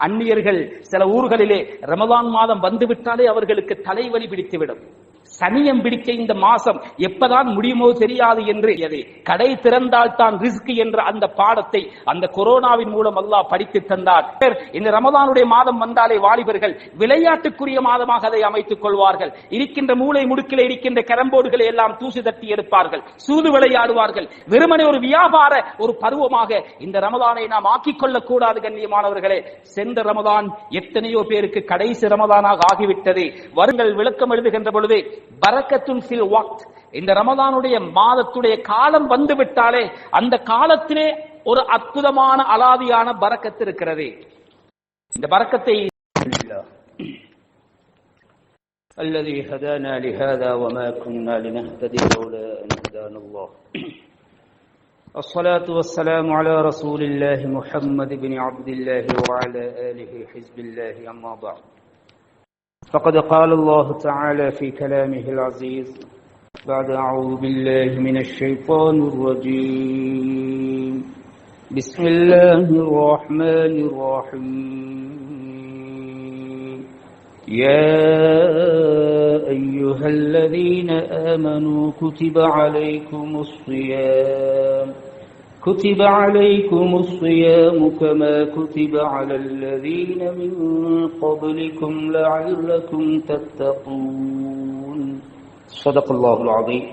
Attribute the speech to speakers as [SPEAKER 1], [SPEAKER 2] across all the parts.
[SPEAKER 1] அந்நியர்கள் சில ஊர்களிலே ரமலான் மாதம் வந்துவிட்டாலே அவர்களுக்கு தலைவலி பிடித்துவிடும். சனியம் பிடிக்க இந்த மாசம் எப்பதான் முடியுமோ தெரியாது என்று கடை திறந்தால் தான் ரிஸ்க் என்ற அந்த பாடத்தை அந்த கொரோனாவின் மூலம் அல்லாஹ் படித்து தந்தார். இந்த ரமலானுடைய மாதம் வந்தாலே வாலிபர்கள் விளையாட்டுக்குரிய மாதமாக அதை அமைத்துக் கொள்வார்கள். இருக்கின்ற மூளை முடுக்கில் இருக்கின்ற கேரம்போர்டுகளை எல்லாம் தூசி தட்டி எடுப்பார்கள், சூது விளையாடுவார்கள். வெறுமனே ஒரு வியாபார ஒரு பருவமாக இந்த ரமலானை நாம் ஆக்கிக் கொள்ளக் கூடாது. கண்ணியமானவர்களே, சென்ற ரமலான் எத்தனையோ பேருக்கு கடைசி ரமலானாக ஆகிவிட்டது. வருங்கள் விளக்கம் எழுதுகின்ற பொழுது பரக்கத்துன் ஃபில் வக்த், இந்த ரமலானுடைய மாதத்துடைய காலம் வந்து விட்டாலே அந்த காலத்திலே ஒரு அற்புதமான அலாதியான பரக்கத்து இருக்கிறது. இந்த பரக்கத்தை الذي هدانا لهذا وما كنا لنهتدي لولا أن هدانا الله الصلاة والسلام على رسول الله محمد بن عبد الله وعلى آله حزب الله أما بعد فقد قال الله تعالى في كلامه العزيز بعد أعوذ بالله من الشيطان الرجيم بسم الله الرحمن الرحيم يا أيها الذين آمنوا كتب عليكم الصيام كما كتب على الذين من قبلكم لعلكم تتقون صدق الله العظيم.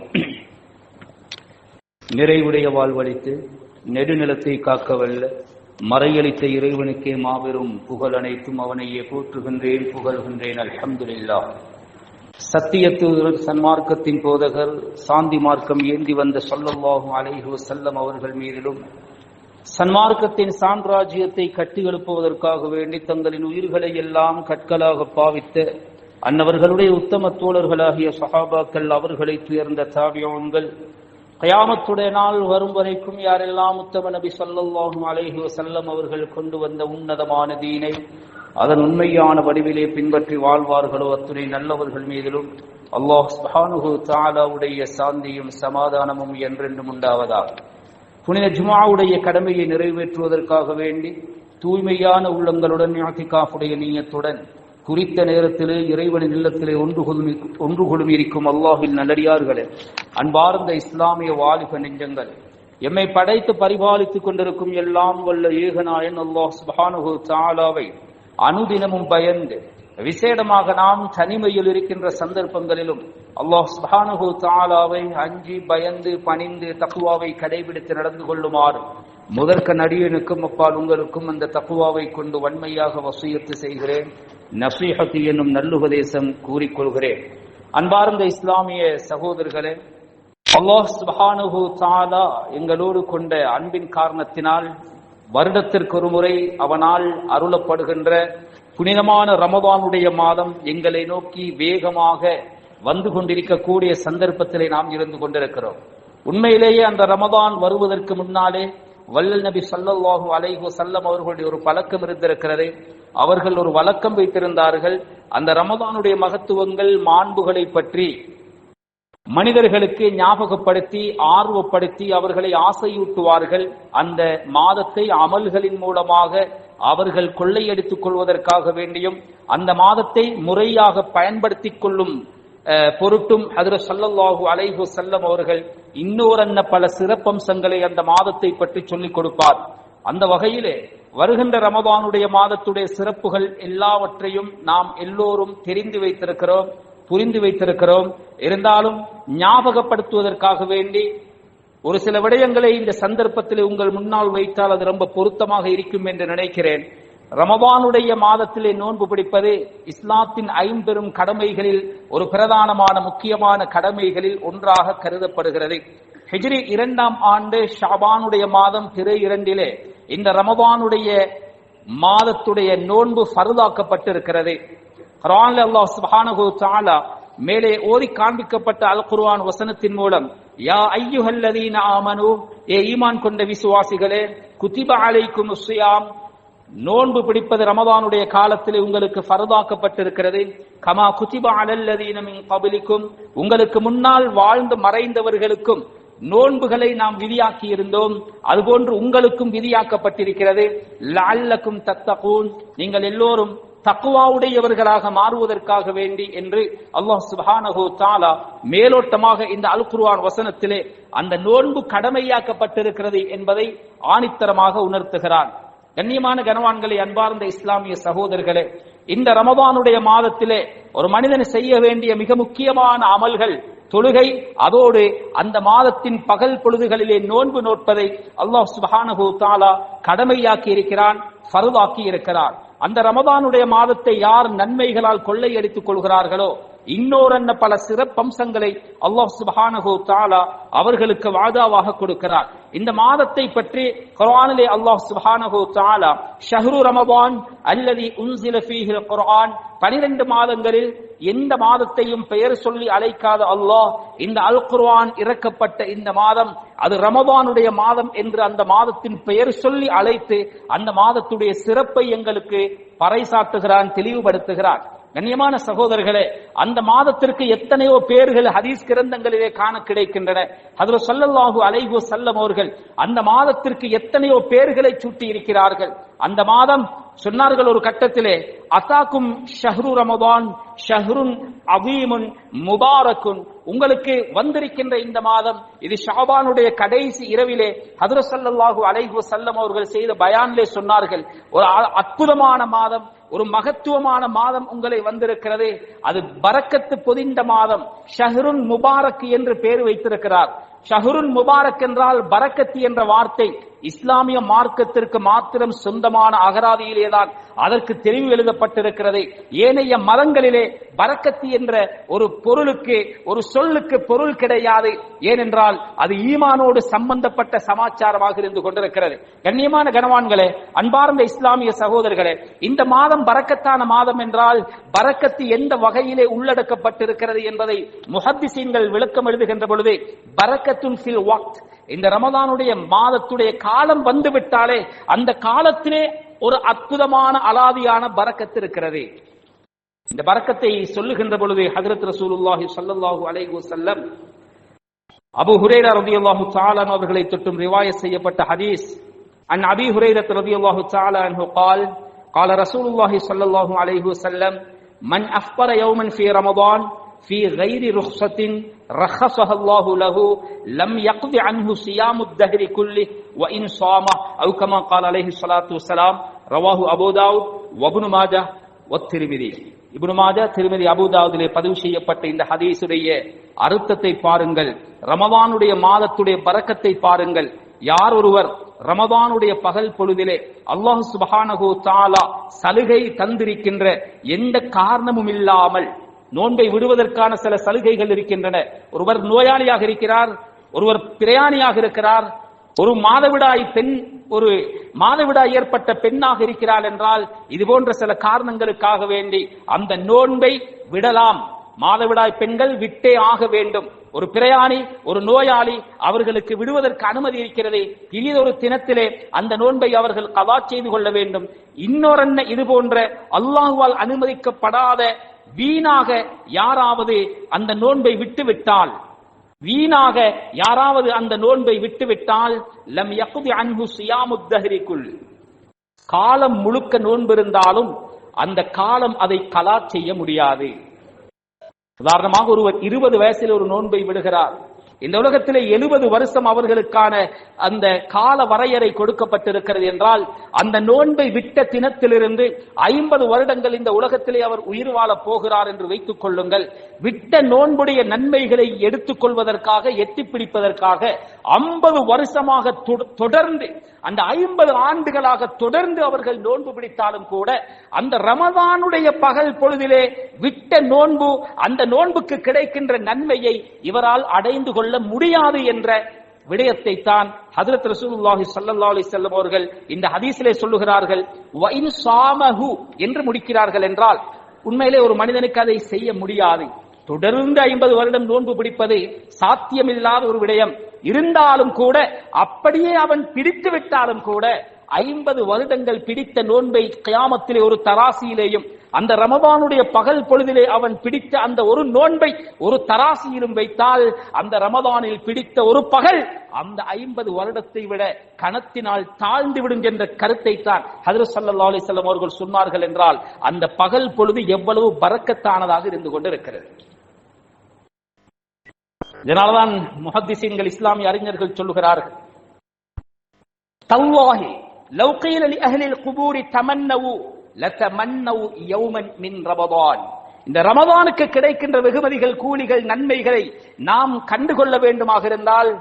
[SPEAKER 1] நிறைவுடைய வாழ்வளித்து நெடுநிலத்தை காக்கவல்ல மறையளித்த இறைவனுக்கே மாபெரும் புகழ் அனைத்தும் அவனையே போற்றுகின்றேன், புகழ்கின்றேன். அல்ஹம்துலில்லாஹ். சத்தியத்தூதர், சன்மார்க்கத்தின் போதகர், சாந்தி மார்க்கம் ஏந்தி வந்த ஸல்லல்லாஹு அலைஹி வஸல்லம் அவர்கள் மீதிலும் சன்மார்க்கத்தின் சாம்ராஜ்யத்தை கட்டி எழுப்புவதற்காக வேண்டி தங்களின் உயிர்களை எல்லாம் கற்களாக பாவித்த அன்னவர்களுடைய உத்தம தோழர்களாகிய சஹாபாக்கள், அவர்களை துயர்ந்த தாபியீன்கள், கயாமத்துடைய நாள் வரும் வரைக்கும் யாரெல்லாம் உத்தம நபி ஸல்லல்லாஹு அலைஹி வஸல்லம் அவர்கள் கொண்டு வந்த உன்னதமான தீனை அதன் உண்மையான வடிவிலே பின்பற்றி வாழ்வார்களோ அத்துணை நல்லவர்கள் மீதிலும் அல்லாஹ் சுப்ஹானஹு தஆலாவுடைய சாந்தியும் சமாதானமும் என்றென்றும் உண்டாவதாக. புனித ஜும்ஆவுடைய கடமையை நிறைவேற்றுவதற்காக வேண்டி தூய்மையான உள்ளங்களுடன் இஅ்திகாஃபுடைய நிய்யத்துடன் குறித்த நேரத்திலே இறைவனின் இல்லத்திலே ஒன்று கொள்ளும் இருக்கும் அல்லாஹ்வின் நல்லடியார்களே, அன்பார்ந்த இஸ்லாமிய வாலிப நெஞ்சங்கள், எம்மை படைத்து பரிபாலித்துக் கொண்டிருக்கும் எல்லாம் வல்ல ஏகநாயன் அல்லாஹ் சுப்ஹானஹு தஆலாவை அனுதினமும் பயந்து, விசேடமாக நாம் தனிமையில் இருக்கின்ற சந்தர்ப்பங்களிலும் அல்லாஹ் சுப்ஹானஹு தஆலாவை அஞ்சி பயந்து பணிந்து தக்வாவை கடைபிடித்து நடந்து கொள்ளுமாறு முதற்க நடிகனுக்கும் அப்பால் உங்களுக்கும் அந்த தக்வாவை கொண்டு வன்மையாக வசியத்து செய்கிறேன். நசீஹத் என்னும் நல்லுபதேசம் கூறிக்கொள்கிறேன். அன்பார்ந்த இஸ்லாமிய சகோதரர்களே, அல்லாஹ் சுப்ஹானஹு தஆலா எங்களோடு கொண்ட அன்பின் காரணத்தினால் வருடத்திற்கு ஒரு முறை அவனால் அருளப்படுகின்ற புனிதமான ரமதானுடைய மாதம் எங்களை நோக்கி வேகமாக வந்து கொண்டிருக்கக்கூடிய சந்தர்ப்பத்திலே நாம் இருந்து கொண்டிருக்கிறோம். உண்மையிலேயே அந்த ரமதான் வருவதற்கு முன்னாலே வல்லல் நபி ஸல்லல்லாஹு அலைஹி வஸல்லம் அவர்களுடைய ஒரு பழக்கம் இருந்திருக்கிறது. அவர்கள் ஒரு வழக்கம் வைத்திருந்தார்கள். அந்த ரமதானுடைய மகத்துவங்கள், மாண்புகளை பற்றி மனிதர்களுக்கு ஞாபகப்படுத்தி ஆர்வப்படுத்தி அவர்களை ஆசையூட்டுவார்கள். அந்த மாதத்தை அமல்களின் மூலமாக அவர்கள் கொள்ளையடித்துக் கொள்வதற்காக வேண்டியும் அந்த மாதத்தை முறையாக பயன்படுத்திக் கொள்ளும் பொருட்டும் ஹஜ்ரத் ஸல்லல்லாஹு அலைஹி வஸல்லம் அவர்கள் இன்னொரு பல சிறப்பம்சங்களை அந்த மாதத்தை பற்றி சொல்லிக் கொடுப்பார். அந்த வகையிலே வருகின்ற ரமதானுடைய மாதத்துடைய சிறப்புகள் எல்லாவற்றையும் நாம் எல்லோரும் தெரிந்து வைத்திருக்கிறோம், புரிந்து வைத்திருக்கிறோம். இருந்தாலும் ஞாபகப்படுத்துவதற்காக வேண்டி ஒரு சில விடயங்களை இந்த சந்தர்ப்பத்தில் உங்கள் முன்னால் வைத்தால் அது ரொம்ப பொருத்தமாக இருக்கும் என்று நினைக்கிறேன். ரமதானுடைய மாதத்திலே நோன்பு பிடிப்பது இஸ்லாத்தின் ஐம்பெரும் கடமைகளில் ஒரு பிரதானமான முக்கியமான கடமைகளில் ஒன்றாக கருதப்படுகிறது. ஹிஜ்ரி 2ஆம் ஆண்டு ஷாபானுடைய மாதம் திரை 2 இந்த ரமதானுடைய மாதத்துடைய நோன்பு ஃபர்தாக்கப்பட்டிருக்கிறது. குர்ஆன்ல அல்லாஹ் சுப்ஹானஹு தஆலா மேலே ஓதி காண்பிக்கப்பட்ட அல் குர்ஆன் வசனத்தின் மூலம் யா அய்யுஹல்லதீன ஆமனு, ஏ ஈமான் கொண்ட விசுவாசிகளே, குதிப அலைக்குமுஸ் ஸியாம், நோன்பு பிடிப்பது ரமதானுடைய காலத்தில் உங்களுக்கு ஃபர்தாக்கப்பட்டிருக்கிறது. கமா குதிப அலல்லதீன மின் கப்லிக்கும், உங்களுக்கு முன்னால் வாழ்ந்து மறைந்தவர்களுக்கும் நோன்புகளை நாம் விதியாக்கி இருந்தோம். அதுபோன்று உங்களுக்கும் விதியாக்கப்பட்டிருக்கிறது. லஅல்லக்கும் தத்தகூன், நீங்கள் எல்லோரும் தக்வாவுடையவர்களாக மாறுவதற்காக வேண்டி என்று அல்லாஹ் சுப்ஹானஹு தஆலா மேலோட்டமாக இந்த அல் குர்ஆன் வசனத்திலே அந்த நோன்பு கடமையாக்கப்பட்டிருக்கிறது என்பதை ஆணித்தரமாக உணர்த்துகிறான். கண்ணியமான கனவான்களை, அன்பார்ந்த இஸ்லாமிய சகோதரர்களே, இந்த ரமதானுடைய மாதத்திலே ஒரு மனிதன் செய்ய வேண்டிய மிக முக்கியமான அமல்கள் தொழுகை, அதோடு அந்த மாதத்தின் பகல் பொழுதுகளிலே நோன்பு நோட்பதை அல்லாஹ் சுப்ஹானஹு தஆலா கடமையாக்கி இருக்கிறான், ஃபர்தாக்கி இருக்கிறான். அந்த ரமதானுடைய மாதத்தை யார் நன்மைகளால் கொள்ளையடித்துக் கொள்கிறார்களோ இன்னொரு பல சிறப்பம்சங்களை அல்லாஹ் சுப்ஹானஹு தஆலா அவர்களுக்கு வாதாவாக கொடுக்கிறார். இந்த மாதத்தை பற்றி குர்ஆனிலே அல்லாஹ் சுப்ஹானஹு தஆலா ஷஹ்ரு ரமதான் அல்லதி உன்ஸில ஃபீஹில் குர்ஆன், 12 மாதங்களில் எந்த மாதத்தையும் பெயர் சொல்லி அழைக்காத அல்லாஹ் இந்த அல் குர்ஆன் இறக்கப்பட்ட இந்த மாதம் அது ரமதானுடைய மாதம் என்று அந்த மாதத்தின் பெயர் சொல்லி அழைத்து அந்த மாதத்துடைய சிறப்பை எங்களுக்கு பறைசாற்றுகிறான், தெளிவுபடுத்துகிறான். கண்ணியமான சகோதரர்களே, அந்த மாதத்திற்கு எத்தனையோ பேர்கள் ஹதீஸ் கிரந்தங்களிலே காண கிடைக்கின்றன. ஹஜ்ரத் ஸல்லல்லாஹு அலைஹி வஸல்லம் அவர்கள் அந்த மாதத்திற்கு எத்தனையோ பேர்களை சூட்டி இருக்கிறார்கள். அந்த மாதம் சொன்னார்கள் ஒரு கட்டத்திலே, அதாக்கும் ஷஹ்ரு ரமதான் ஷஹ்ருன் அதீமுன் முபாரக்குன், உங்களுக்கு வந்திருக்கின்ற இந்த மாதம் இது ஷஅபானுடைய கடைசி இரவிலே ஹஜ்ரத் ஸல்லல்லாஹு அலைஹி வஸல்லம் அவர்கள் செய்த பயானிலே சொன்னார்கள், ஒரு அற்புதமான மாதம், ஒரு மகத்துவமான மாதம் உங்களை வந்திருக்கிறது, அது பரக்கத்து பொதிந்த மாதம், ஷஹ்ருன் முபாரக் என்று பெயர் வைத்திருக்கிறார். ஷஹ்ருன் முபாரக் என்றால் பரக்கத்து என்ற வார்த்தை இஸ்லாமிய மார்க்கத்திற்கு மாத்திரம் சொந்தமான அகராதியிலேதான் அதற்கு தெரிவு எழுதப்பட்டிருக்கிறது. ஏனைய மதங்களிலே பரக்கத்து என்ற ஒரு பொருளுக்கு, ஒரு சொல்லுக்கு பொருள் கிடையாது. ஏனென்றால் அது ஈமானோடு சம்பந்தப்பட்ட சமாச்சாரமாக இருந்து கொண்டிருக்கிறது. கண்ணியமான கனவான்களே, அன்பார்ந்த இஸ்லாமிய சகோதரர்களே, இந்த மாதம் பரக்கத்தான மாதம் என்றால் பரக்கத்து எந்த வகையிலே உள்ளடக்கப்பட்டிருக்கிறது என்பதை முஹத்திஸீன்கள் விளக்கம் எழுதுகின்ற பொழுது, பரக்கத்துன் ஃபில் வக்த், இந்த ரமதானுடைய மாதத்துடைய காலம் வந்துவிட்டாலே அந்த காலத்திலே ஒரு அற்புதமான அலாதியான பரக்கத்து இருக்கிறது. இந்த பரக்கத்தை சொல்லுகின்ற பொழுது ஹஜ்ரத் ரசூலுல்லாஹி ஸல்லல்லாஹு அலைஹி வஸல்லம் அபூ ஹுரைரா ரலியல்லாஹு தஆலா அவர்களை தொட்டும் ரிவாயத் செய்யப்பட்ட ஹதீஸ், அன் அபீ ஹுரைரா ரலியல்லாஹு தஆலா அன்ஹு قال قال رسول الله صلى الله عليه وسلم من افطر يوما في رمضان في غير رخصة رخصها الله له لم يقض عنه صيام الدهر كله وإن صام أو كما قال عليه الصلاة والسلام رواه أبو داود وابن ماجه والترمذي. இப்னு மாஜா, திருமதி, அபூ தாவூதிலே பதிவு செய்யப்பட்ட இந்த ஹதீஸுடைய அர்த்தத்தை பாருங்கள், ரமதானுடைய மாதத்துடைய பரக்கத்தை பாருங்கள். யார் ஒருவர் ரமதானுடைய பகல் பொழுதிலே அல்லாஹ் சுப்ஹானஹு தஆலா சலுகை தந்திருக்கின்ற எந்த காரணமும் இல்லாமல் நோன்பை விடுவதற்கான சில சலுகைகள் இருக்கின்றன. ஒருவர் நோயாளியாக இருக்கிறார், ஒருவர் பிரயாணியாக இருக்கிறார், ஒரு மாதவிடாய் பெண், ஒரு மாதவிடாய் ஏற்பட்ட பெண்ணாக இருக்கிறாள் என்றால் இது போன்ற சில காரணங்களுக்காக வேண்டி அந்த நோன்பை விடலாம். மாதவிடாய் பெண்கள் விட்டே ஆக வேண்டும். ஒரு பிரயாணி, ஒரு நோயாளி, அவர்களுக்கு விடுவதற்கு அனுமதி இருக்கிறது. இனியொரு தினத்திலே அந்த நோன்பை அவர்கள் கதா செய்து கொள்ள வேண்டும். இன்னொரு இது போன்ற அல்லாஹ்வால் அனுமதிக்கப்படாத வீணாக யாராவது அந்த நோன்பை விட்டுவிட்டால், வீணாக யாராவது அந்த நோன்பை விட்டுவிட்டால் லம் யக்தி அன்ஹு ஸியாமுத் தஹ்ரிக்குல், காலம் முழுக்க நோன்பு இருந்தாலும் அந்த காலம் அதை கலா செய்ய முடியாது. உதாரணமாக ஒருவர் 20 வயசில் ஒரு நோன்பை விடுகிறார். இந்த உலகத்திலே 70 வருஷம் அவர்களுக்கான அந்த கால வரையறை கொடுக்கப்பட்டிருக்கிறது என்றால் அந்த நோன்பை விட்ட தினத்திலிருந்து 50 வருடங்கள் இந்த உலகத்திலே அவர் உயிர் வாழ போகிறார் என்று வைத்துக் கொள்ளுங்கள். விட்ட நோன்புடைய நன்மைகளை எடுத்துக் கொள்வதற்காக, எட்டி பிடிப்பதற்காக 50 வருஷமாக தொடர்ந்து, அந்த 50 ஆண்டுகளாக தொடர்ந்து அவர்கள் நோன்பு பிடித்தாலும் கூட அந்த ரமதானுடைய பகல் பொழுதிலே விட்ட நோன்பு, அந்த நோன்புக்கு கிடைக்கின்ற நன்மையை இவரால் அடைந்து கொள்ள முடியாது என்ற விடயத்தை தான் ஹஜ்ரத் ரசூலுல்லாஹி ஸல்லல்லாஹு அலைஹி வஸல்லம் அவர்கள் இந்த ஹதீஸிலே சொல்லுகிறார்கள். வ இன் ஸாமஹு என்று முடிக்கிறார்கள் என்றால் உண்மையிலே ஒரு மனிதனுக்கு அதை செய்ய முடியாது. தொடர்ந்து 50 வருடம் நோன்பு பிடிப்பது சாத்தியமில்லாத ஒரு விடயம். இருந்தாலும் கூட, அப்படியே அவன் பிடித்து விட்டாலும் கூட 50 வருடங்கள் பிடித்த நோன்பை கியாமத்திலே ஒரு தராசியிலேயும் அந்த ரமதானுடைய பகல் பொழுதிலே அவன் பிடித்த அந்த ஒரு நோன்பை ஒரு தராசியிலும் வைத்தால் அந்த ரமதானில் பிடித்த ஒரு பகல் அந்த 50 வருடத்தை விட கணத்தினால் தாழ்ந்து விடும் என்ற கருத்தை தான் ஹஜ்ரத் ஸல்லல்லாஹு அலைஹி வஸல்லம் அவர்கள் சொன்னார்கள் என்றால் அந்த பகல் பொழுது எவ்வளவு பரக்கத்தானதாக இருந்து கொண்டிருக்கிறது. இதனால்தான் முஹத்திஸீன்கள் இஸ்லாமிய அறிஞர்கள் சொல்லுகிறார்கள், தல்லாஹி லவ் கீல லி அஹ்லில் குபூரி தமன்னவு லதமன்னவு யௌமன் மின் ரமதான். இந்த ரமதானுக்கு கிடைக்கின்ற வெகுமதிகள், கூலிகள், நன்மைகளை நாம் கண்டுகொள்ள வேண்டுமாக இருந்தால்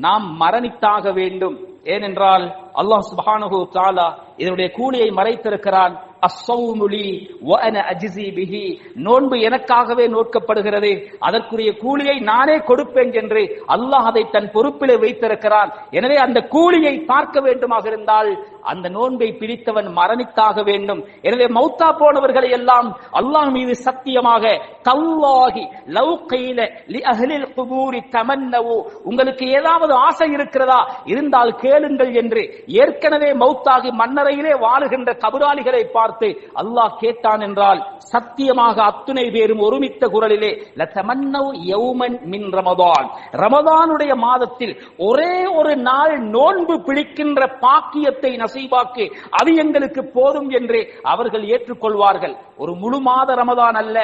[SPEAKER 1] நாம் மரணித்தாக வேண்டும். ஏனென்றால் அல்லாஹ் சுப்ஹானஹு வ தஆலா இதனுடைய கூலியை மறைத்திருக்கிறான். அஸ்ஸௌமு லீ வ அன அஜ்ஸி பிஹி, நோன்பு எனக்காகவே நோக்கப்படுகிறது, அதற்குரிய கூலியை நானே கொடுப்பேன் என்று அல்லாஹ் அதை தன் பொறுப்பிலே வைத்திருக்கிறான். எனவே அந்த கூலியை பார்க்க வேண்டுமாக இருந்தால் அந்த நோன்பை பிடித்தவன் மரணித்தாக வேண்டும். எனவே மௌத்தா போனவர்களை எல்லாம் அல்லாஹ் மீது சத்தியமாக தல்லாஹி லவ் கீல லி அஹ்லில் குபூரி தமன்னவு, உங்களுக்கு ஏதாவது ஆசை இருக்கிறதா, இருந்தால் கேளுங்கள் என்று ஏற்கனவே மௌத்தாகி மன்னரையிலே வாழுகின்ற கபராளிகளை பார்த்து அல்லாஹ் கேட்டான் என்றால் சத்தியமாக அத்துணை பேரும் ஒருமித்த குரலிலே லதமன்னவு யௌமன் மின் ரமதான், ரமதானுடைய மாதத்தில் ஒரே ஒரு நாள் நோன்பு பிடிக்கின்ற பாக்கியத்தை நசீபாக்கி அது எங்களுக்கு போதும் என்று அவர்கள் ஏற்றுக்கொள்வார்கள். ஒரு முழு மாத ரமதான் அல்ல,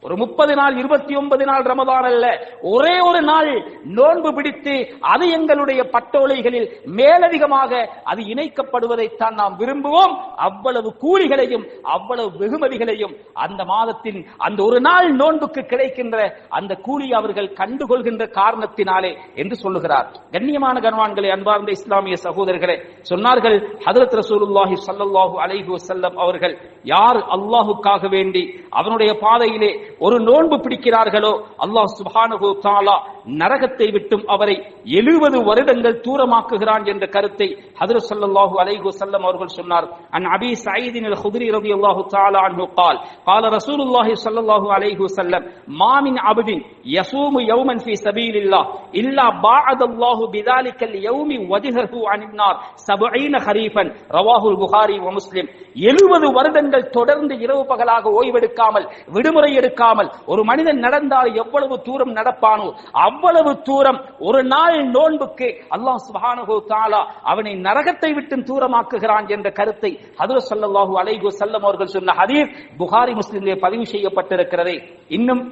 [SPEAKER 1] ஒரு 30 நாள் 29 நாள் ரமதான் அல்ல, ஒரே ஒரு நாள் நோன்பு பிடித்து அது எங்களுடைய பட்டோலைகளில் மேலதிகமாக அது இணைக்கப்படுவதைத்தான் நாம் விரும்புவோம். அவ்வளவு கூலிகளையும் அவ்வளவு வெகுமதிகளையும் அந்த மாதத்தின் அந்த ஒரு நாள் நோன்புக்கு கிடைக்கின்ற அந்த கூலி அவர்கள் கண்டுகொள்கின்ற காரணத்தினாலே என்று சொல்லுகிறார். கண்ணியமான கனவான்களே, அன்பார்ந்த இஸ்லாமிய சகோதரர்களே, சொன்னார்கள் ஹஜ்ரத் ரசூலுல்லாஹி ஸல்லல்லாஹு அலைஹி வஸல்லம் அவர்கள், யார் அல்லாஹ்வுக்காக வேண்டி அவனுடைய பாதையிலே ஒரு நோன்பு பிடிக்கிறார்களோ அல்லாஹ் சுப்ஹானஹு வ தஆலா நரகத்தை விட்டும் அவரை 70 வருடங்கள் தூரமாக்குகிறான் என்ற கருத்தை ஹஜ்ரத் ஸல்லல்லாஹு அலைஹி வஸல்லம் அவர்கள் சொன்னார். அன் அபீ ஸயீத் அல் குத்ரி ரலியல்லாஹு தஆலா அன்ஹு قال قال رسول الله صلى الله عليه وسلم ما من عبد يصوم يوما في سبيل الله الا باعد الله بذلك اليوم وجهه عن النار 70 خريفا رواه البخاري ومسلم. 70 வருடங்கள் தொடர்ந்து இரவு பகலாக ஓய்வெடுக்காமல் விடுமுறை எடுக்காமல் ஒரு மனிதன் நடந்தால் எவ்வளவு தூரம் நடப்பானோ அவ்வளவு தூரம் ஒரு நாள் நோன்புக்கு அல்லாஹ் சுப்ஹானஹு வ தஆலா அவனை நரகத்தை விட்டு தூரமாக்குகிறான் என்ற கருத்தை ஹஜ்ரத் ஸல்லல்லாஹு அலைஹி வஸல்லம் அவர்கள் சொன்ன ஹதீஸ் புகாரி முஸ்லிமிலே பதிவு செய்யப்பட்டிருக்கிறது. இன்னும்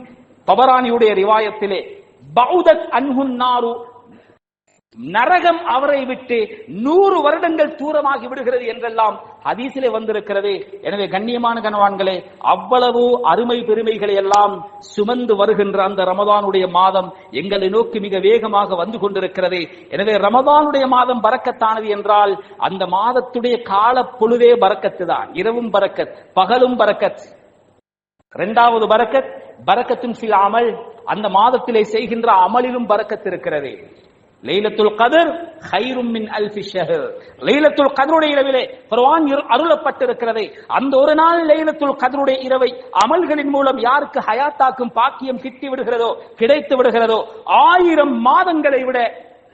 [SPEAKER 1] தபரானியுடைய ரிவாயத்திலே பௌதத் அன்ஹுன் நாரு, நரகம் அவரை விட்டு 100 வருடங்கள் தூரமாகி விடுகிறது என்றெல்லாம் ஹதீஸிலே வந்திருக்கிறது. எனவே கண்ணியமான கனவான்களே, அவ்வளவு அருமை பெருமைகளை எல்லாம் சுமந்து வருகின்ற அந்த ரமதானுடைய மாதம் எங்களை நோக்கி மிக வேகமாக வந்து கொண்டிருக்கிறது. எனவே ரமதானுடைய மாதம் பரக்கத்தானது என்றால் அந்த மாதத்துடைய கால பொழுதே பரக்கத்து தான். இரவும் பரக்கத், பகலும் பரக்கத். இரண்டாவது பரக்கத் பரக்கத்துன் ஃபில் அமல், அந்த மாதத்திலே செய்கின்ற அமலிலும் பரக்கத் இருக்கிறது. லைலத்துல் கத்ர் கைரும் மின் அல்ஃபி ஷஹர், லைலத்துல் கத்ருடைய இரவிலே குர்ஆன் அருளப்பட்டிருக்கிறது. அந்த ஒரு நாள் லைலத்துல் கத்ருடைய இரவை அமல்களின் மூலம் யாருக்கு ஹயாத்தாக்கும் பாக்கியம் கிட்டி விடுகிறதோ, கிடைத்து விடுகிறதோ, 1000 மாதங்களை விட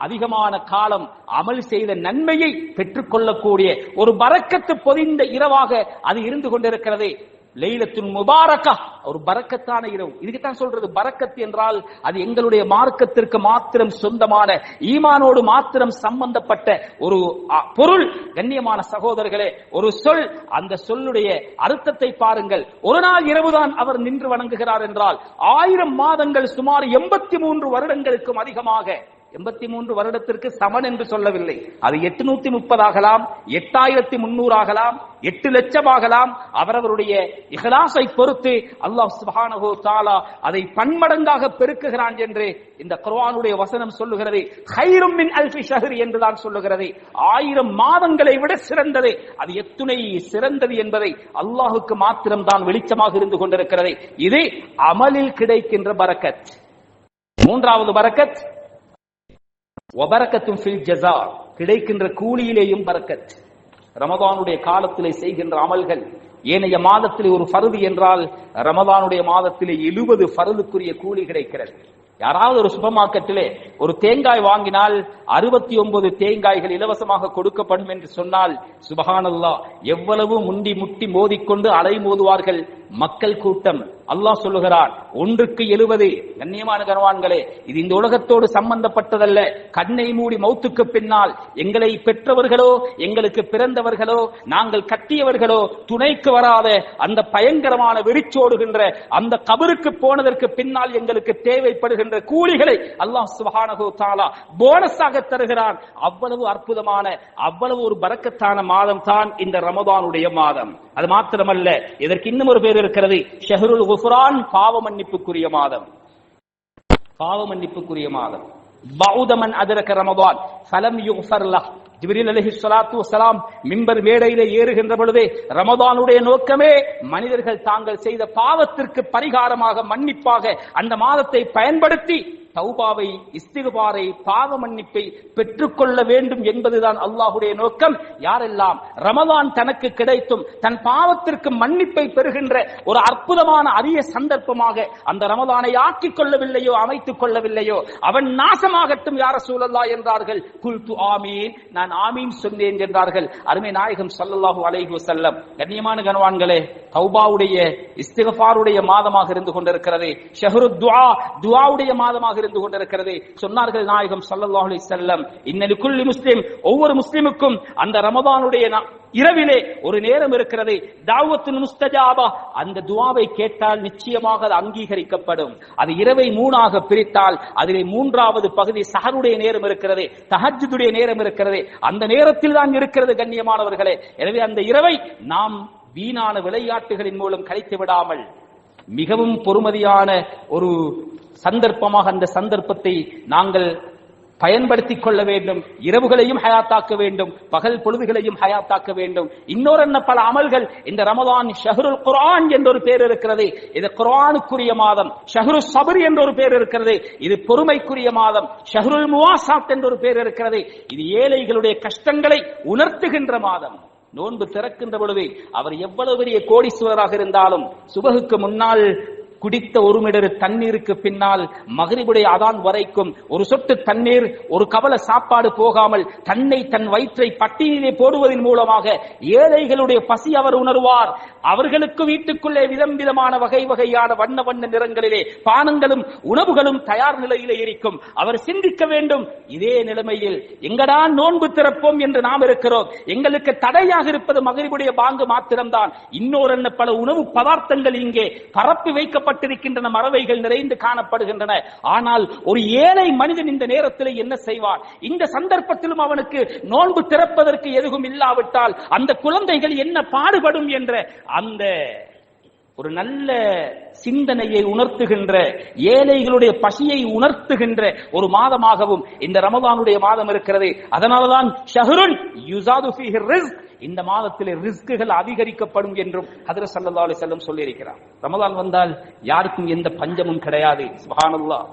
[SPEAKER 1] அதிகமான காலம் அமல் செய்த நன்மையை பெற்றுக்கொள்ளக்கூடிய ஒரு பரக்கத்து பொதிந்த இரவாக அது இருந்து கொண்டிருக்கிறது. லைலத்துல் முபாரக்கா, ஒரு பரக்கத்தான இரவு. இதுக்குத்தான் சொல்றது பரக்கத் என்றால் அது எங்களுடைய மார்க்கத்திற்கு மாத்திரம் சொந்தமான, ஈமானோடு மாத்திரம் சம்பந்தப்பட்ட ஒரு பொருள். கண்ணியமான சகோதரர்களே, ஒரு சொல், அந்த சொல்லுடைய அர்த்தத்தை பாருங்கள். ஒரு நாள் இரவுதான் அவர் நின்று வணங்குகிறார் என்றால் 1000 மாதங்கள் சுமார் 83 வருடங்களுக்கும் அதிகமாக, 83 வருடத்திற்கு சமன் என்று சொல்லவில்லை. அது 830 ஆகலாம், 8300 ஆகலாம், 8 லட்சம் ஆகலாம். அவரவருடைய இஹ்லாஸை பொறுத்து அல்லாஹ் சுப்ஹானஹு வ தஆலா அதை பன்மடங்காக பெருக்குகிறான் என்று இந்த குர்ஆனுடைய வசனம் சொல்லுகிறது. கைரும் மின் அல்ஃபி ஷஹர் என்றுதான் சொல்லுகிறது. 1000 மாதங்களை விட சிறந்தது. அது எத்துணை சிறந்தது என்பதை அல்லாஹுக்கு மாத்திரம் தான் வெளிச்சமாக இருந்து கொண்டிருக்கிறது. இது அமலில் கிடைக்கின்ற பரக்கத். மூன்றாவது பரக்கத் வபரக்கத்தும் ஃபில் ஜஸா, கிடைக்கின்ற கூலியிலேயும் பரக்கத். ரமதானுடைய காலத்திலே செய்கின்ற அமல்கள், ஏனைய மாதத்திலே ஒரு ஃபர்து என்றால் ரமதானுடைய மாதத்திலே 70 ஃபர்துக்குரிய கூலி கிடைக்கிறது. யாராவது ஒரு சூப்பர் மார்க்கெட்டிலே ஒரு தேங்காய் வாங்கினால் 69 தேங்காய்கள் இலவசமாக கொடுக்கப்படும் என்று சொன்னால் சுபஹானல்லாஹ், எவ்வளவு முண்டி முட்டி மோதிக்கொண்டு அலை மோதுவார்கள் மக்கள் கூட்டம். அல்லாஹ் சொல்லுகிறான், 1க்கு 70. கண்ணியமான கனவான்களே, இது இந்த உலகத்தோடு சம்பந்தப்பட்டதல்ல. கண்ணை மூடி மௌத்துக்கு பின்னால் எங்களை பெற்றவர்களோ எங்களுக்கு பிறந்தவர்களோ நாங்கள் கட்டியவர்களோ துணைக்கு வராத அந்த பயங்கரமான வெறிச்சோடுகின்ற அந்த கபருக்கு போனதற்கு பின்னால் எங்களுக்கு தேவைப்படுகின்ற கூலிகளை அல்லாஹ் சுப்ஹானஹு வ தஆலா போனஸாக தருகிறான். அவ்வளவு அற்புதமான, அவ்வளவு ஒரு பரக்கத்தான மாதம் தான் இந்த ரமதானுடைய மாதம். அது மாத்திரமல்ல, இதற்கு இன்னும் ஒரு பேர் இருக்கிறது, ஷஹ்ருல் குஃப்ரான், பாவ மன்னிப்புக்குரிய மாதம். பாவ மன்னிப்புக்குரிய மாதம். பஅத மன் அதரக ரமதான் ஃபலம் யுக்ஃபர் லஹ். ஜிப்ரீல் அலைஹிஸ்ஸலாத்து வஸ்ஸலாம் மிம்பர் மேடையிலே ஏறுகின்ற பொழுதே ரமதானுடைய நோக்கமே மனிதர்கள் தாங்கள் செய்த பாவத்திற்கு பரிகாரமாக, மன்னிப்பாக அந்த மாதத்தை பயன்படுத்தி தௌபாவை, இஸ்திக்பாரை, பாவ மன்னிப்பை பெற்றுக்கொள்ள வேண்டும் என்பதுதான் அல்லாஹ்வுடைய நோக்கம். யாரெல்லாம் ரமதான் தனக்கு கிடைத்தும் தன் பாவத்திற்கு மன்னிப்பை பெறுகின்ற ஒரு அற்புதமான அரிய சந்தர்ப்பமாக அந்த ரமதானை ஆக்கிக் கொள்ளவில்லையோ, அமைத்துக் கொள்ளவில்லையோ, அவன் நாசமாகட்டும் யா ரசூலல்லாஹ் என்றார்கள். குல்து ஆமீன், நான் ஆமீன் சொன்னேன் என்றார்கள் அருமை நாயகம் ஸல்லல்லாஹு அலைஹி வஸல்லம். கண்ணியமான கனவான்களே, தௌபாவுடைய, இஸ்திக்பாருடைய மாதமாக இருந்து கொண்டிருக்கிறது. ஷஹ்ருத் துஆ, துஆவுடைய மாதமாக இருந்து கொண்டிருக்கிறது. சொன்னார்கள் நாயகம் ஸல்லல்லாஹு அலைஹி வஸல்லம், இன்னலி குல்லி முஸ்லிம், ஒவ்வொரு முஸ்லிமுக்கும் அந்த ரமதானுடைய இரவிலே ஒரு நேரம் இருக்கிறது, தாவத்துல் முஸ்தஜாபா, அந்த துஆவை கேட்டால் நிச்சயமாக அது அங்கீகரிக்கப்படும். அது இரவை 3ஆக பிரித்தால் அதிலே 3வது பகுதி சஹருடைய நேரம் இருக்கிறது, தஹஜ்ஜுடைய நேரம் இருக்கிறது. அந்த நேரத்தில் தான் இருக்கிறது கண்ணியமானவர்களே. எனவே அந்த இரவை நாம் வீணான விளையாட்டுகளின் மூலம் கழித்து விடாமல் மிகவும் பொறுமதியான ஒரு சந்தர்ப்பமாக அந்த சந்தர்ப்பத்தை நாங்கள் பயன்படுத்திக் கொள்ள வேண்டும். இரவுகளையும் ஹயாத்தாக்க வேண்டும், பகல் பொழுதுகளையும் ஹயாத்தாக்க வேண்டும். இன்னொரு பல அமல்கள் இந்த ரமதான். ஷஹ்ருல் குர்ஆன் என்ற ஒரு பேர் இருக்கிறது, இது குர்ஆனுக்குரிய மாதம். ஷஹ்ரு ஸப்ர் என்ற ஒரு பேர் இருக்கிறது, இது பொறுமைக்குரிய மாதம். ஷஹ்ருல் முவாசாத் என்ற ஒரு பேர் இருக்கிறது, இது ஏழைகளுடைய கஷ்டங்களை உணர்த்துகின்ற மாதம். நோன்பு திறக்கின்ற பொழுது அவர் எவ்வளவு பெரிய கோடீஸ்வரராக இருந்தாலும் சுபகுக்கு முன்னால் குடித்த ஒரு மிடர் தண்ணீருக்கு பின்னால் மக்ரிபுடைய அதான் வரைக்கும் ஒரு சொட்டு தண்ணீர், ஒரு கவல சாப்பாடு போகாமல் தன்னை, தன் வயிற்றை பட்டினிலே போடுவதன் மூலமாக ஏழைகளுடைய பசி அவர் உணர்வார். அவர்களுக்கு வீட்டுக்குள்ளே விதம் விதமான வகை வகையான வண்ண வண்ண நிறங்களிலே பானங்களும் உணவுகளும் தயார் நிலையிலே இருக்கும். அவர் சிந்திக்க வேண்டும், இதே நிலைமையில் எங்கடா நோன்பு திறப்போம் என்று நாம் இருக்கிறோம். எங்களுக்கு தடையாக இருப்பது மக்ரிபுடைய பாங்கு மாத்திரம்தான். இன்னொரு பல உணவு பதார்த்தங்கள் இங்கே பரப்பி வைக்கப்பட்டிருக்கின்றன, மறவைகள் நிறைந்து காணப்படுகின்றன. ஆனால் ஒரு ஏழை மனிதன் இந்த நேரத்தில் என்ன செய்வான்? இந்த சந்தர்ப்பத்திலும் அவனுக்கு நோன்பு திறப்பதற்கு எதுவும் இல்லாவிட்டால் அந்த குழந்தைகள் என்ன பாடுபடும் என்ற அந்த ஒரு நல்ல சிந்தனையை உணர்த்துகின்ற, ஏழைகளுடைய பசியை உணர்த்துகின்ற ஒரு மாதமாகவும் இந்த ரமதானுடைய மாதம் இருக்கிறது. அதனால்தான் ஷஹ்ருன் யுஸாது ஃபீஹி ரிஸ்க், இந்த மாதத்திலே ரிஸ்குகள் அதிகரிக்கப்படும் என்றும் ஹஜ்ரத் ஸல்லல்லாஹு அலைஹி வஸல்லம் சொல்லி இருக்கிறார். ரமதான் வந்தால் யாருக்கும் எந்த பஞ்சமும் கிடையாது. சுப்ஹானல்லாஹ்.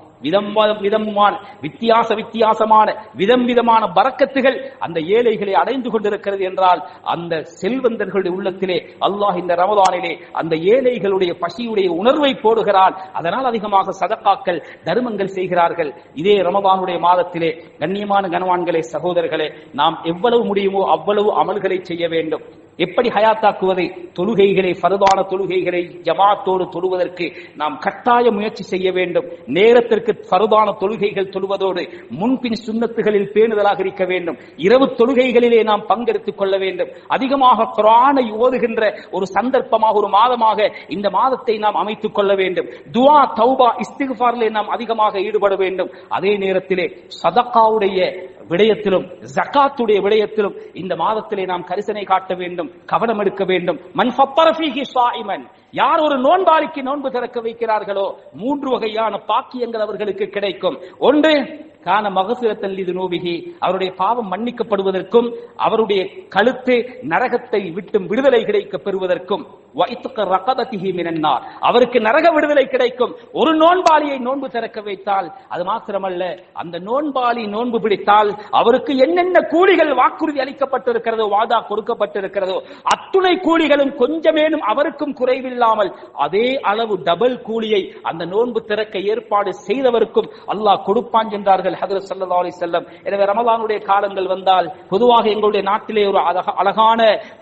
[SPEAKER 1] வித்தியாசமான விதம் விதமான பரக்கத்துகள் அந்த ஏழைகளை அடைந்து கொண்டிருக்கிறது என்றால் அந்த செல்வந்தர்களுடைய உள்ளத்திலே அல்லாஹ் இந்த ரமதானிலே அந்த ஏழைகளுடைய பசியுடைய உணர்வை போடுகிறான். அதனால் அதிகமாக சதகாக்கள், தர்மங்கள் செய்கிறார்கள். இதே ரமதானுடைய மாதத்திலே கண்ணியமான கனவான்களே, சகோதரர்களே, நாம் எவ்வளவு முடியுமோ அவ்வளவு அமல்களை செய்ய வேண்டும். எப்படி ஹயாத்தாக்குவதை? தொழுகைகளை, ஃபர்தான தொழுகைகளை ஜமாத்தோடு தொழுவதற்கு நாம் கட்டாய முயற்சி செய்ய வேண்டும். நேரத்திற்கு ஃபர்தான தொழுகைகள் தொழுவதோடு முன்பின் சுன்னத்துகளில் பேணுதலாக இருக்க வேண்டும். இரவு தொழுகைகளிலே நாம் பங்கெடுத்துக் கொள்ள வேண்டும். அதிகமாக குர்ஆனை ஓதுகின்ற ஒரு சந்தர்ப்பமாக, ஒரு மாதமாக இந்த மாதத்தை நாம் அமைத்துக் கொள்ள வேண்டும். துஆ, தௌபா, இஸ்திக்ஃபாரிலே நாம் அதிகமாக ஈடுபட வேண்டும். அதே நேரத்திலே சதகாவுடைய விடயத்திலும் ஜகாத்துடைய விடயத்திலும் இந்த மாதத்திலே நாம் கரிசனை காட்ட வேண்டும், கவனம் எடுக்க வேண்டும். மன் ஃபத்தர ஃபீஹி ஸாயிமன், யார் ஒரு நோன்பாளிக்கு நோன்பு திறக்க வைக்கிறார்களோ 3 வகையான பாக்கியங்கள் அவர்களுக்கு கிடைக்கும். ஒன்று, கான மகஃபிரத்தன் லிதுனூபிஹி, அவருடைய பாவம் மன்னிக்கப்படுவதற்கும் அவருடைய கழுத்து நரகத்தை விட்டு விடுதலை கிடைக்க பெறுவதற்கும் அவருக்கு நரக விடுதலை கிடைக்கும். ஒரு நோன்பாளியை நோன்பு திறக்க வைத்தால் அது மாத்திரமல்ல, அந்த நோன்பாளி நோன்பு பிடித்தால் அவருக்கு என்னென்ன கூலிகள் வாக்குறுதி அளிக்கப்பட்டிருக்கிறதோ, வாதா கொடுக்கப்பட்டிருக்கிறதோ, அத்துணை கூலிகளும் கொஞ்சமேனும் அவருக்கும் குறைவில்லாமல் அதே அளவு டபுள் கூலியை அந்த நோன்பு திறக்க ஏற்பாடு செய்தவருக்கும் அல்லாஹ் கொடுப்பான் என்றார்கள் ஹஜ்ரத் ஸல்லல்லாஹு அலைஹி வஸல்லம். எனவே ரமலானுடைய காலங்கள் வந்தால் பொதுவாக எங்களுடைய நாட்டிலே ஒரு அழகான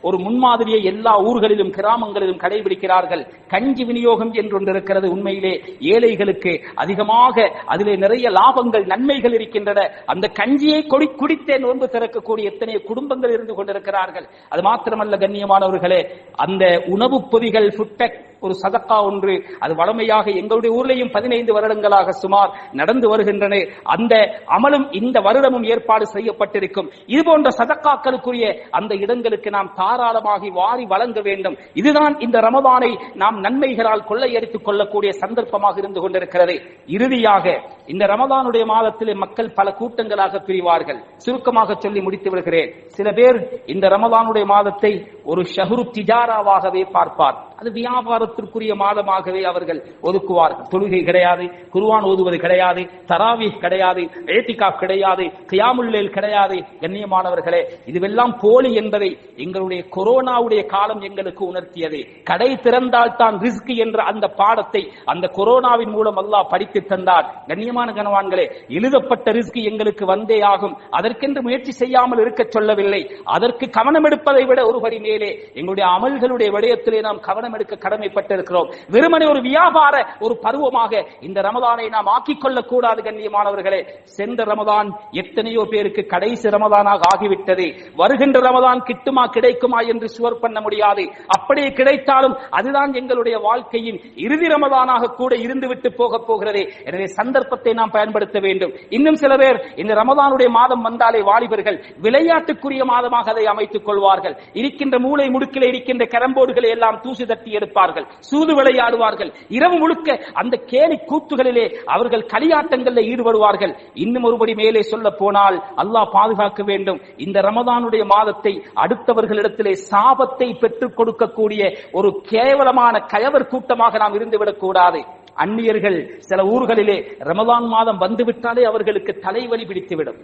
[SPEAKER 1] ஒரு முன்மாதிரியை எல்லா ஊர்களிலும் கிராமங்களிலும் கடைபிடிக்கிறார்கள். கஞ்சி விநியோகம் என்று ஒன்று இருக்கிறது. உண்மையிலே ஏழைகளுக்கு அதிகமாக அதிலே நிறைய லாபங்கள் நன்மைகள் இருக்கின்றன. அந்த கஞ்சியை குடித்தே நோன்பு திறக்கக்கூடிய எத்தனை குடும்பங்கள் இருந்து கொண்டிருக்கிறார்கள். அது மாத்திரமல்ல கண்ணியமானவர்களே, அந்த உணவு பொதிகள் ஃபுட்டெக் ஒரு சதக்கா ஒன்று அது வளமையாக எங்களுடைய ஊர்லையும் 15 வருடங்களாக சுமார் நடந்து வருகின்றன. அந்த அமலும் இந்த வருடமும் ஏற்பாடு செய்யப்பட்டிருக்கும். இது போன்ற சதக்காக்களுக்குரிய அந்த இடங்களுக்கு நாம் தாராளமாக வாரி வழங்க வேண்டும். இதுதான் இந்த ரமதானை நாம் நன்மைகளால் கொள்ளையடித்துக் கொள்ளக்கூடிய சந்தர்ப்பமாக இருந்து கொண்டிருக்கிறது. இறுதியாக இந்த ரமதானுடைய மாதத்திலே மக்கள் பல கூட்டங்களாக பிரிவார்கள். சுருக்கமாக சொல்லி முடித்து விடுகிறேன். சில பேர் இந்த ரமதானுடைய மாதத்தை ஒரு ஷஹ்ரு திஜாராவாகவே பார்ப்பார். அது வியாபாரத்திற்குரிய மாதமாகவே அவர்கள் ஒதுக்குவார்கள். தொழுகை கிடையாது, குர்ஆன் ஓதுவது கிடையாது, தராவீஹ் கிடையாது, இஅ்திகாஃப் கிடையாது, கியாமுல் லைல் கிடையாது. கண்ணியமானவர்களே, இதுவெல்லாம் போலி என்பதை எங்களுடைய கொரோனாவுடைய காலம் எங்களுக்கு உணர்த்தியது. கடை திறந்தால் தான் ரிஸ்க் என்ற அந்த பாடத்தை அந்த கொரோனாவின் மூலம் அல்லாஹ் படித்து தந்தார். கண்ணியமான கனவான்களே, எழுதப்பட்ட ரிஸ்க் எங்களுக்கு வந்தே ஆகும். அதற்கென்று முயற்சி செய்யாமல் இருக்க சொல்லவில்லை. அதற்கு கவனம் எடுப்பதை விட ஒருபடி மேலே எங்களுடைய அமல்களுடைய விடயத்திலே நாம் கவனம் எடுக்க கடமைப்பட்டிருக்கிறோம். வெறுமனே ஒரு வியாபார ஒரு பருவமாக இந்த ரமதானை நாம் ஆக்கிக் கொள்ளக் கூடாது. கண்ணியமானவர்களே, சென்ற ரமதான் எத்தனையோ பேருக்கு கடைசி ரமதானாக ஆகிவிட்டது. வருகின்ற ரமதான் கிட்டுமா கிடைக்குமா என்று சுவர் பண்ண முடியாது. அப்படியே கிடைத்தாலும் அதுதான் எங்களுடைய வாழ்க்கையின் இறுதி ரமதானாக கூட இருந்துவிட்டு போக போகிறது. எனவே சந்தர்ப்பத்தை நாம் பயன்படுத்த வேண்டும். இன்னும் சில பேர் இந்த ரமதானுடைய மாதம் வந்தாலே வாலிபர்கள் விளையாட்டுக்குரிய மாதமாக அதை அமைத்துக் கொள்வார்கள். இருக்கின்ற மூளை முடுக்கிலே இருக்கின்ற கேரம்போர்டுகளை எல்லாம் தூசி தட்டி எடுப்பார்கள், சூது விளையாடுவார்கள். இரவு முழுக்க அந்த கேலி கூத்துகளிலே அவர்கள் களியாட்டங்களில் ஈடுபடுவார்கள். இன்னும் ஒருபடி மேலே சொல்ல போனால் அல்லாஹ் பாதுகாக்க வேண்டும். இந்த ரமதானுடைய மாதத்தை அடுத்தவர்களிடத்திலே சாபத்தை பெற்றுக் கொடுக்கக்கூடிய ஒரு கேவலமான கயவர் கூட்டமாக நாம் இருந்துவிடக் கூடாது. அந்நியர்கள் சில ஊர்களிலே ரமதான் மாதம் வந்துவிட்டாலே அவர்களுக்கு தலைவலி பிடித்துவிடும்.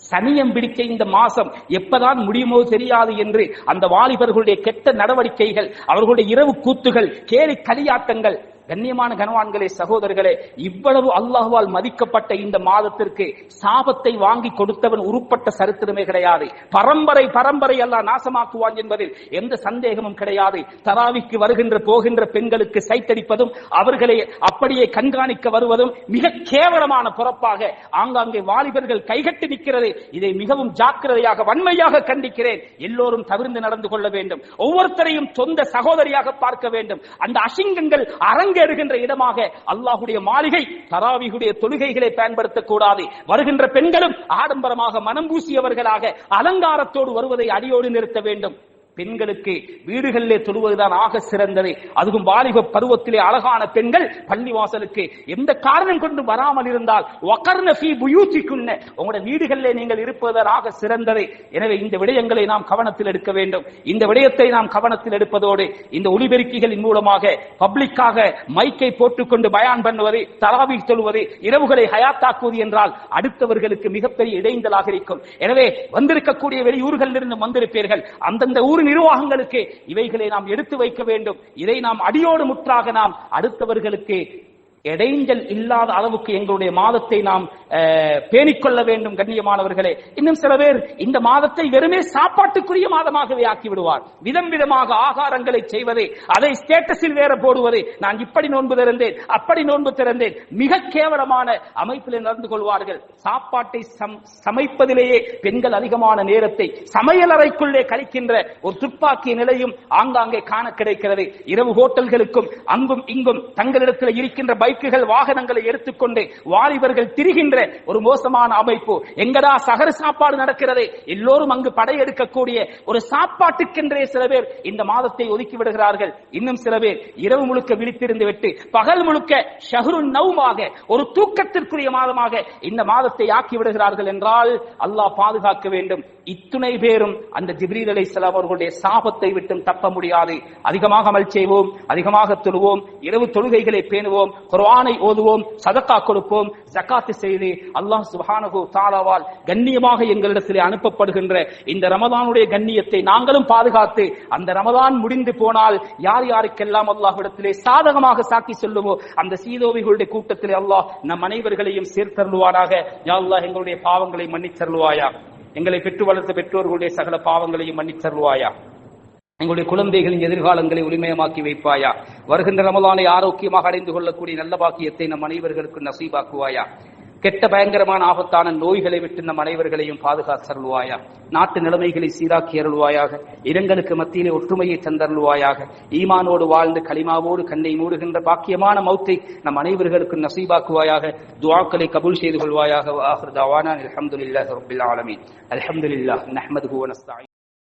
[SPEAKER 1] சனியம் பிடிக்க இந்த மாசம் எப்பதான் முடியுமோ தெரியாது என்று அந்த வாலிபர்களுடைய கெட்ட நடவடிக்கைகள், அவர்களுடைய இரவு கூத்துகள், கேலி களியாட்டங்கள். கண்ணியமான கனவான்களே, சகோதரர்களே, இவ்வளவு அல்லாஹ்வால் மதிக்கப்பட்ட இந்த மாதத்திற்கு சாபத்தை வாங்கி கொடுத்தவன் உருப்பட்ட சரித்திரமே கிடையாது. பரம்பரை அல்லாஹ் நாசமாக்குவான் என்பதில் எந்த சந்தேகமும் கிடையாது. தராவிக்கு வருகின்ற போகின்ற பெண்களுக்கு சைத்தடிப்பதும் அவர்களை அப்படியே கண்காணிக்க வருவதும் மிக கேவலமான பொறுப்பாக ஆங்காங்கே வாலிபர்கள் கைகட்டி நிற்கிறது. இதை மிகவும் ஜாக்கிரதையாக வன்மையாக கண்டிக்கிறேன். எல்லோரும் தவிர்த்து நடந்து கொள்ள வேண்டும். ஒவ்வொருத்தரையும் சொந்த சகோதரியாக பார்க்க வேண்டும். அந்த அசிங்கங்கள் அரங்கேறுகின்ற இடமாக அல்லாஹ்வுடைய மாளிகை தராவீஹுடைய தொழுகைகளை பயன்படுத்தக் கூடாது. வருகின்ற பெண்களும் ஆடம்பரமாக மனம் பூசியவர்களாக அலங்காரத்தோடு வருவதை அடியோடு நிறுத்த வேண்டும். பெண்களுக்கு வீடுகளிலே தொழுவதுதான் ஆக சிறந்தது. அதுவும் வாலிப பருவத்திலே அழகான பெண்கள் பள்ளிவாசலுக்கு எந்த காரணம் கொண்டு வராமல் இருந்தால் வகர்ன ஃபீ புயூதிகுன்ன, உங்களுடைய வீடுகளிலே நீங்கள் இருப்பதுதான் ஆக சிறந்தது. எனவே இந்த விடயங்களை நாம் கவனத்தில் எடுக்க வேண்டும். இந்த விடயத்தை நாம் கவனத்தில் எடுப்பதோடு இந்த ஒலிபெருக்கிகளின் மூலமாக பப்ளிக்காக மைக்கை போட்டுக்கொண்டு பயான் பண்ணுவது, தராவீஹ் தொழுவது, இரவுகளை ஹயாத்தாக்குவது என்றால் அடுத்தவர்களுக்கு மிகப்பெரிய இடைஞ்சலாக இருக்கும். எனவே வந்திருக்கக்கூடிய வெளியூர்களிலிருந்து வந்திருப்பீர்கள். அந்தந்த ஊரின் நிர்வாகங்களுக்கு இவைகளை நாம் எடுத்து வைக்க வேண்டும். இதை நாம் அடியோடு முற்றாக நாம் அடுத்தவர்களுக்கு இடைஞ்சல் இல்லாத அளவுக்கு எங்களுடைய மாதத்தை நாம் பேணிக்கொள்ள வேண்டும். கண்ணியமானவர்களே, இன்னும் சில பேர் இந்த மாதத்தை வெறுமே சாப்பாட்டுக்குரிய மாதமாகவே ஆக்கி விடுவார். விதம் விதமாக ஆகாரங்களை செய்வது, அதை ஸ்டேட்டஸில் வேற போடுவது, நான் இப்படி நோன்பு திறந்தேன், அப்படி நோன்பு திறந்தேன், மிக கேவலமான அமைப்பில் நடந்து கொள்வார்கள். சாப்பாட்டை சமைப்பதிலேயே பெண்கள் அதிகமான நேரத்தை சமையல் அறைக்குள்ளே கழிக்கின்ற ஒரு துப்பாக்கிய நிலையும் ஆங்காங்கே காண கிடைக்கிறது. இரவு ஹோட்டல்களுக்கும் அங்கும் இங்கும் தங்களிடத்தில் இருக்கின்ற பைக் பைக்குகள் வாகனங்களை எடுத்துக்கொண்டு வாலிபர்கள் திரிகின்ற ஒரு மோசமான அமைப்பு. எங்கடா சகர சாப்பாடு நடக்கிறது, எல்லோரும் அங்கு படையெடுக்கக்கூடிய ஒரு சாப்பாட்டுக்கென்றே சில பேர் இந்த மாதத்தை ஒதுக்கி விடுகிறார்கள். இன்னும் சில பேர் இரவு முழுக்க விழித்திருந்து விட்டு பகல் முழுக்க ஷஹ்ருன் நௌமாக ஒரு தூக்கத்திற்குரிய மாதமாக இந்த மாதத்தை ஆக்கி விடுகிறார்கள் என்றால் அல்லாஹ் பாதுகாக்க வேண்டும். இத்துணை பேரும் அந்த ஜிப்ரீல் அலைஹிஸ்ஸலாம் அவர்களுடைய சாபத்தை விட்டும் தப்ப முடியாது. அதிகமாக அமல் செய்வோம், அதிகமாக தொழுவோம், இரவு தொழுகைகளை பேணுவோம், குர்ஆனை ஓதுவோம், சதகா கொடுப்போம், ஜகாத் செய்து அல்லாஹ் சுப்ஹானஹு தஆலாவால் கண்ணியமாக எங்களிடத்திலே அனுப்பப்படுகின்ற இந்த ரமதானுடைய கண்ணியத்தை நாங்களும் பாதுகாத்து அந்த ரமதான் முடிந்து போனால் யார் யாருக்கெல்லாம் அல்லாஹ்விடத்திலே சாதகமாக சாட்சி சொல்லுமோ அந்த சீதோவிகளுடைய கூட்டத்திலே அல்லாஹ் நம் அனைவர்களையும் சேர்த்தருள்வானாக. யா அல்லாஹ் எங்களுடைய பாவங்களை மன்னித்தருள்வாயா, எங்களை பெற்று வளர்த்த பெற்றோர்களுடைய சகல பாவங்களையும் மன்னித்தருள்வாயா, எங்களுடைய குழந்தைகளின் எதிர்காலங்களை ஒளிமயமாக்கி வைப்பாயா, வருகின்ற ரமலானை ஆரோக்கியமாக அடைந்து கொள்ளக்கூடிய நல்ல பாக்கியத்தை நம் அனைவர்களுக்கு நசீபாக்குவாயா, கெட்ட பயங்கரமான ஆபத்தான நோய்களை விட்டு நம் அனைவர்களையும் பாதுகாத்தருள்வாயா, நாட்டு நிலைமைகளை சீராக்கி அருள்வாயாக, இரங்கலுக்கு மத்தியிலே ஒற்றுமையை தந்தருள்வாயாக, ஈமானோடு வாழ்ந்து கலிமாவோடு கண்ணை மூடுகின்ற பாக்கியமான மௌத்தை நம் அனைவர்களுக்கு நசீபாக்குவாயாக, துஆக்களை கபூல் செய்து கொள்வாயாக. ஆகிர் தஅவானா அல்ஹம்துலில்லாஹி ரப்பில் ஆலமீன். அல்ஹம்துலில்லாஹ் நஹ்மதுஹு வ நஸ்தஈன்.